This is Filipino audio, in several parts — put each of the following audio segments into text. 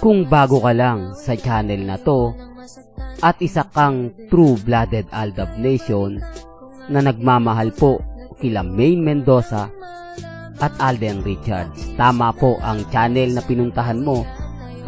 Kung bago ka lang sa channel na to at isa kang true-blooded Aldab Nation na nagmamahal po kila Maine Mendoza at Alden Richards, tama po ang channel na pinuntahan mo,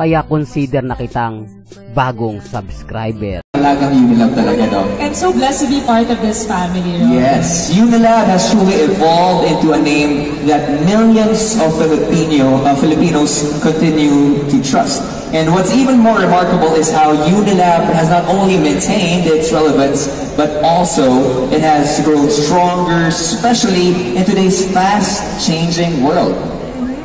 kaya consider na kitang bagong subscriber. Talagang Unilab talaga daw. I'm so blessed to be part of this family. No? Yes, Unilab has truly evolved into a name that millions of Filipinos continue to trust. And what's even more remarkable is how Unilab has not only maintained its relevance, but also it has grown stronger, especially in today's fast-changing world.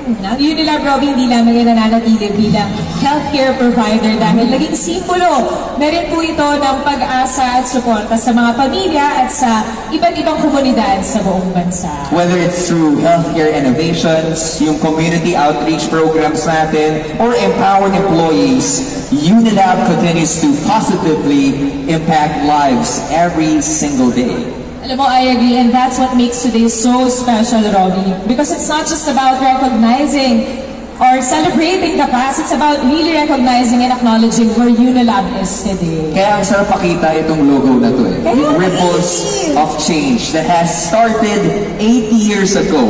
Ang Unilab, Robby, hindi lamang yan nananatili bilang healthcare provider dahil naging simbolo na rin po ito ng pag-asa at suporta sa mga pamilya at sa iba't ibang komunidad sa buong bansa. Whether it's through healthcare innovations, yung community outreach programs natin, or empowered employees, Unilab continues to positively impact lives every single day. Alam mo, I agree, and that's what makes today so special, Robby. Because it's not just about recognizing or celebrating the past, it's about really recognizing and acknowledging where Unilab is today. Kaya ang sarap pakita itong logo na to eh. Yung Ripples of Change that has started 80 years ago,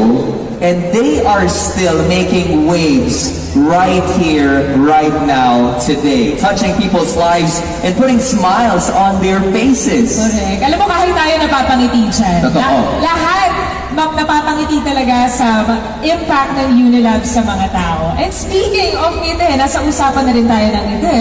and they are still making waves right here, right now, today. Touching people's lives and putting smiles on their faces. Correct. Alam mo, kahit tayo napapangiti dyan. Totoo. Lahat napapangiti talaga sa impact ng Unilab sa mga tao. And speaking of ngiti, nasa usapan na rin tayo ng ngiti.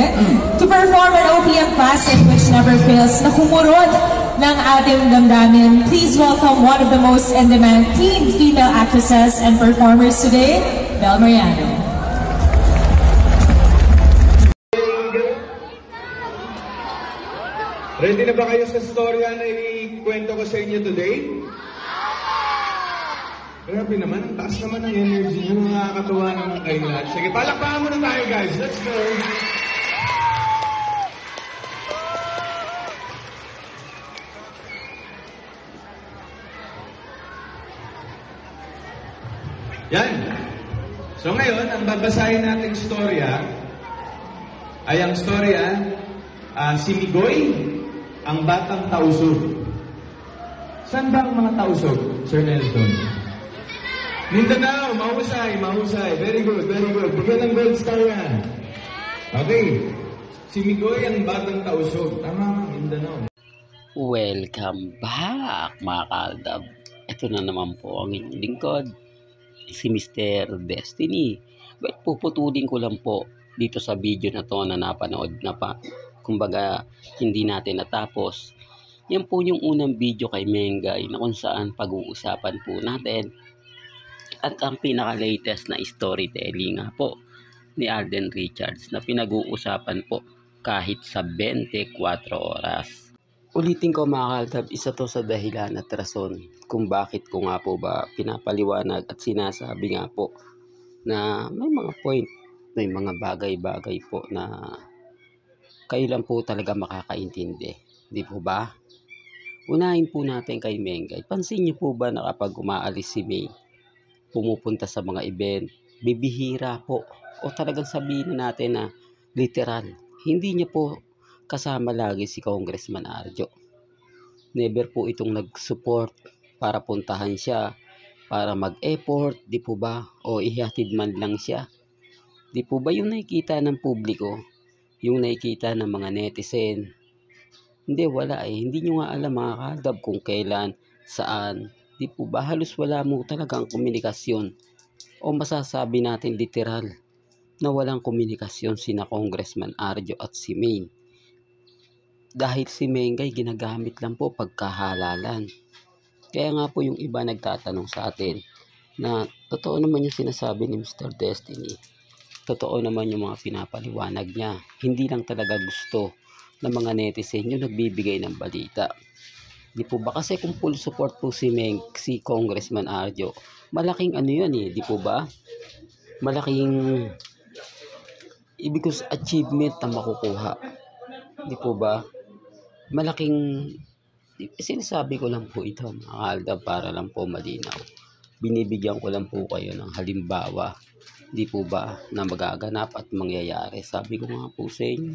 To perform an OPM classic which never fails na kumurot ng ating damdamin, please welcome one of the most in-demand teen female actresses and performers today, Bel Mariano. Ready na ba kayo sa storya na ikwento ko sa inyo today? Grabe naman, ang taas naman ng energy nyo, nakakatuwa naman kayo lahat. Sige, palakpakan muna tayo guys, let's go! Yan! So ngayon, ang babasahin nating storya ay ang storya si Migoy, ang batang tausog. Saan ba ang mga tausog, Sir Nelson? Mindanao, mahusay, mahusay. Very good, very good. Bigyan ng gold star yan. Okay. Si Migoy, ang batang tausog. Tama, Mindanao. Welcome back, mga kaaldab. Ito na naman po ang inyong lingkod, si Mr. Destiny. But puputulin ko lang po dito sa video na to na napanood na pa. Kumbaga, hindi natin natapos. Yan po yung unang video kay Mengay na kung saan pag-uusapan po natin. At ang pinaka-latest na storytelling nga po ni Alden Richards na pinag-uusapan po kahit sa 24 oras. Ulitin ko mga kaaldab, isa to sa dahilan at rason kung bakit ko nga po ba pinapaliwanag at sinasabi nga po na may mga point, may mga bagay-bagay po na kayo lang po talaga makakaintindi. Di po ba? Unahin po natin kay Mengay. Pansin niyo po ba na kapag umaalis si May, pumupunta sa mga event, bibihira po. O talagang sabihin na natin na literal. Hindi niya po kasama lagi si Congressman Arjo. Never po itong nag-support para puntahan siya, para mag-effort, di po ba? O ihatid man lang siya. Di po ba yung nakikita ng publiko? Yung nakikita ng mga netizen? Hindi, wala eh. Hindi nyo nga alam mga kaaldab kung kailan, saan. Di po ba halos wala mo talagang komunikasyon? O masasabi natin literal na walang komunikasyon sina Congressman Arjo at si May. Dahil si Mengay ginagamit lang po pagkahalalan. Kaya nga po yung iba nagtatanong sa atin na totoo naman yung sinasabi ni Mr. Destiny. Totoo naman yung mga pinapaliwanag niya. Hindi lang talaga gusto ng mga netizen yung nagbibigay ng balita. Di po ba? Kasi kung full support po si Congressman Arjo, malaking ano yun eh. Di po ba? Malaking ibig ko achievement na makukuha. Di po ba? Malaking sinasabi ko lang po ito mga kaaldab para lang po malinaw. Binibigyan ko lang po kayo ng halimbawa, di po ba, na magaganap at mangyayari. Sabi ko nga po sa inyo,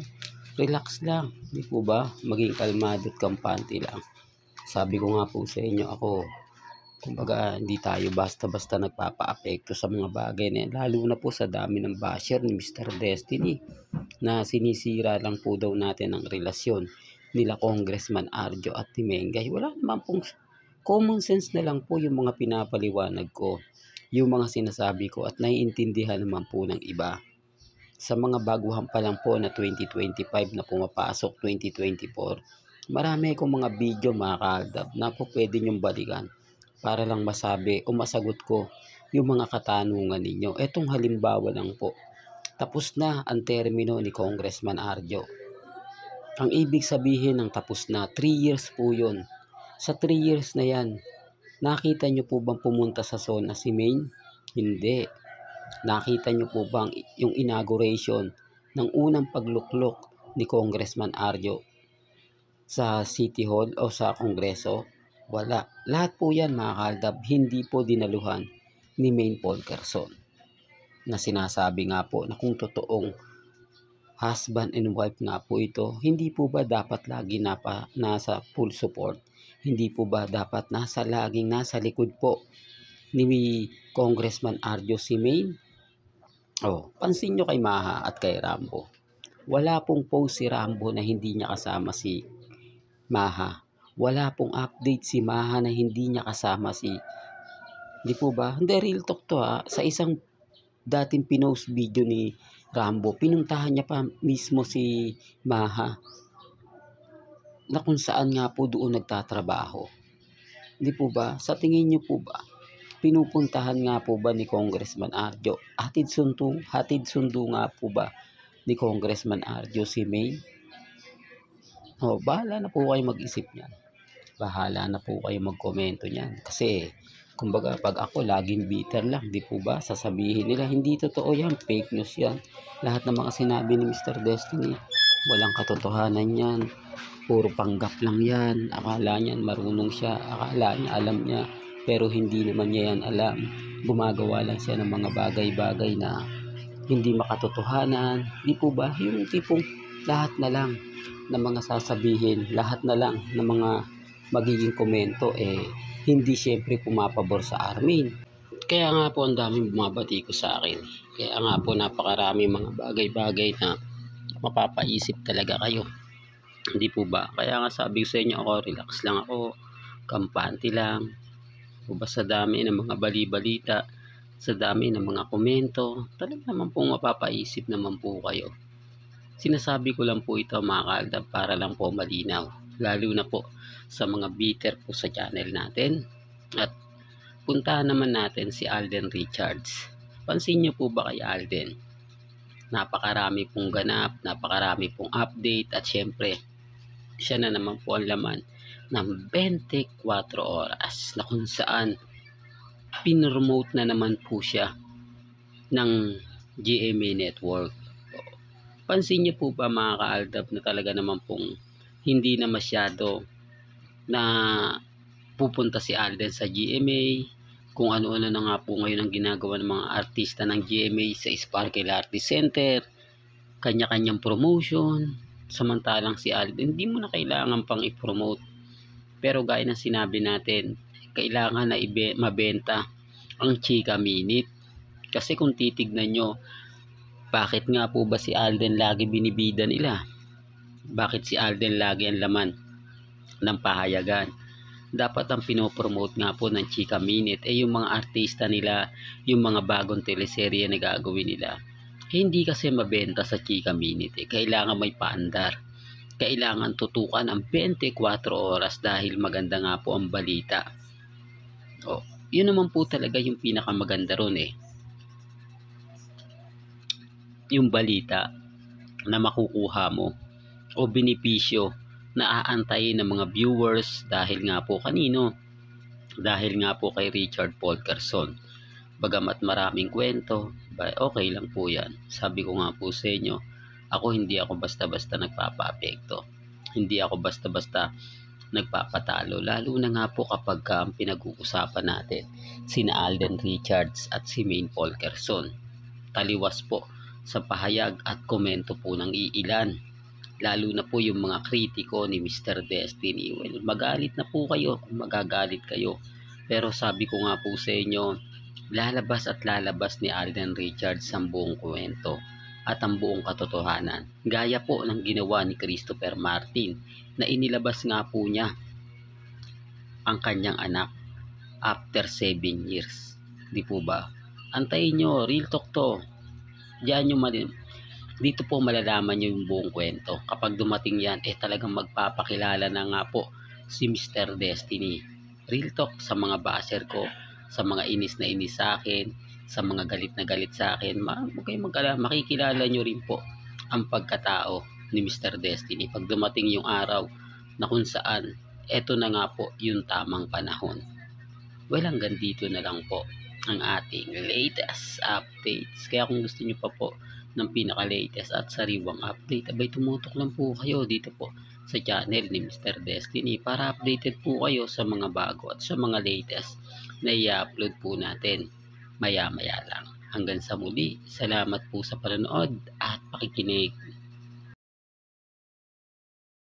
relax lang, di po ba, maging kalmado at kampante lang. Sabi ko nga po sa inyo, ako, kumbaga hindi tayo basta-basta nagpapa-apekto sa mga bagay na yan, lalo na po sa dami ng basher ni Mr. Destiny na sinisira lang po daw natin ang relasyon nila Congressman Arjo at ni Mengay. Wala naman pong common sense na lang po yung mga pinapaliwanag ko, yung mga sinasabi ko, at naiintindihan naman po ng iba. Sa mga baguhan pa lang po na 2025 na pumapasok 2024, marami akong mga video mga kaaldab na po pwede nyong balikan para lang masabi o masagot ko yung mga katanungan ninyo. Etong halimbawa lang po, tapos na ang termino ni Congressman Arjo. Ang ibig sabihin ng tapos na, 3 years po yun. Sa 3 years na yan, nakita nyo po bang pumunta sa zona si Maine? Hindi. Nakita nyo po bang yung inauguration ng unang pagluklok ni Congressman Arjo sa City Hall o sa Kongreso? Wala. Lahat po yan mga kaaldab, hindi po dinaluhan ni Maine Polkerson, na sinasabi nga po na kung totoong husband and wife nga po ito, hindi po ba dapat lagi nasa full support? Hindi po ba dapat laging nasa likod po ni Congressman Arjo si Maine? Pansin nyo kay Maha at kay Rambo. Wala pong post si Rambo na hindi niya kasama si Maha. Wala pong update si Maha na hindi niya kasama si... Hindi po ba? Hindi, real talk to ha. Sa isang dating pinost video ni Rambo, pinuntahan niya pa mismo si Maha na kung saan nga po doon nagtatrabaho. Hindi po ba? Sa tingin niyo po ba, pinupuntahan nga po ba ni Congressman Arjo? Hatid sundo nga po ba ni Congressman Arjo si Maine? Bahala na po kayo mag-isip niyan. Bahala na po kayo magkomento niyan. Kasi kumbaga pag ako laging bitter lang, di po ba? Sasabihin nila hindi totoo yan, fake news yan. Lahat ng mga sinabi ni Mr. Destiny, walang katotohanan yan. Puro panggap lang yan. Akala niyan marunong siya, akala niya alam niya, pero hindi naman niya yan alam. Gumagawa lang siya ng mga bagay-bagay na hindi makatotohanan. Di po ba? Yung tipong lahat na lang na mga sasabihin, lahat na lang na mga magiging komento hindi siyempre pumapabor sa Armin. Kaya nga po ang daming bumabati ko sa akin. Kaya nga po napakarami mga bagay-bagay na mapapaisip talaga kayo. Hindi po ba? Kaya nga sabi ko sa inyo, ako relax lang ako, kampante lang. O ba sa dami ng mga bali-balita, sa dami ng mga komento, talaga naman po mapapaisip naman po kayo. Sinasabi ko lang po ito mga kaaldab para lang po malinaw. Lalo na po sa mga bitter po sa channel natin. At puntahan naman natin si Alden Richards. Pansin niyo po ba kay Alden? Napakarami pong ganap, napakarami pong update, at syempre siya na naman po ang laman ng 24 oras na kung saan pinromote na naman po siya ng GMA Network. Pansin niyo po ba mga kaaldab na talaga naman pong hindi na masyado na pupunta si Alden sa GMA, kung ano-ano na nga po ngayon ang ginagawa ng mga artista ng GMA sa Sparkle Artist Center, kanya-kanyang promotion, samantalang si Alden hindi mo na kailangan pang i-promote. Pero gaya ng sinabi natin, kailangan na mabenta ang Chika Minute. Kasi kung titignan nyo, bakit nga po ba si Alden lagi binibida nila? Bakit si Alden lagi ang laman ng pahayagan? Dapat ang pinopromote nga po ng Chika Minute yung mga artista nila, yung mga bagong teleserye na gagawin nila. Hindi kasi mabenta sa Chika Minute. Kailangan may paandar. Kailangan tutukan ang 24 oras dahil maganda nga po ang balita. Yun naman po talaga yung pinakamaganda ron yung balita na makukuha mo o benepisyo na aantayin ng mga viewers dahil nga po kanino? Dahil nga po kay Richard Polkerson. Bagamat maraming kwento, okay lang po yan. Sabi ko nga po sa inyo, hindi ako basta-basta nagpapa-apekto. Hindi ako basta-basta nagpapatalo, lalo na nga po kapag ang pinag-uusapan natin sina Alden Richards at si Maine Fulkerson. Taliwas po sa pahayag at komento po ng iilan, lalo na po yung mga kritiko ni Mr. Destiny. Well, magalit na po kayo kung magagalit kayo, pero sabi ko nga po sa inyo, lalabas at lalabas ni Alden Richards ang buong kwento at ang buong katotohanan, gaya po ng ginawa ni Christopher Martin na inilabas nga po niya ang kanyang anak after 7 years. Di po ba? Antayin nyo, real talk to. Diyan nyo dito po malalaman nyo yung buong kwento. Kapag dumating yan, talagang magpapakilala na nga po si Mr. Destiny. Real talk sa mga basher ko, sa mga inis na inis sa akin, sa mga galit na galit sa akin, makikilala nyo rin po ang pagkatao ni Mr. Destiny pag dumating yung araw na kung saan eto na nga po yung tamang panahon. Well, hanggang dito na lang po ang ating latest updates. Kaya kung gusto nyo pa po ng pinaka-latest at sariwang update, abay tumutok lang po kayo dito po sa channel ni Mr. Destiny para updated po kayo sa mga bago at sa mga latest na i-upload po natin maya-maya lang. Hanggang sa muli, salamat po sa panonood at pakikinig.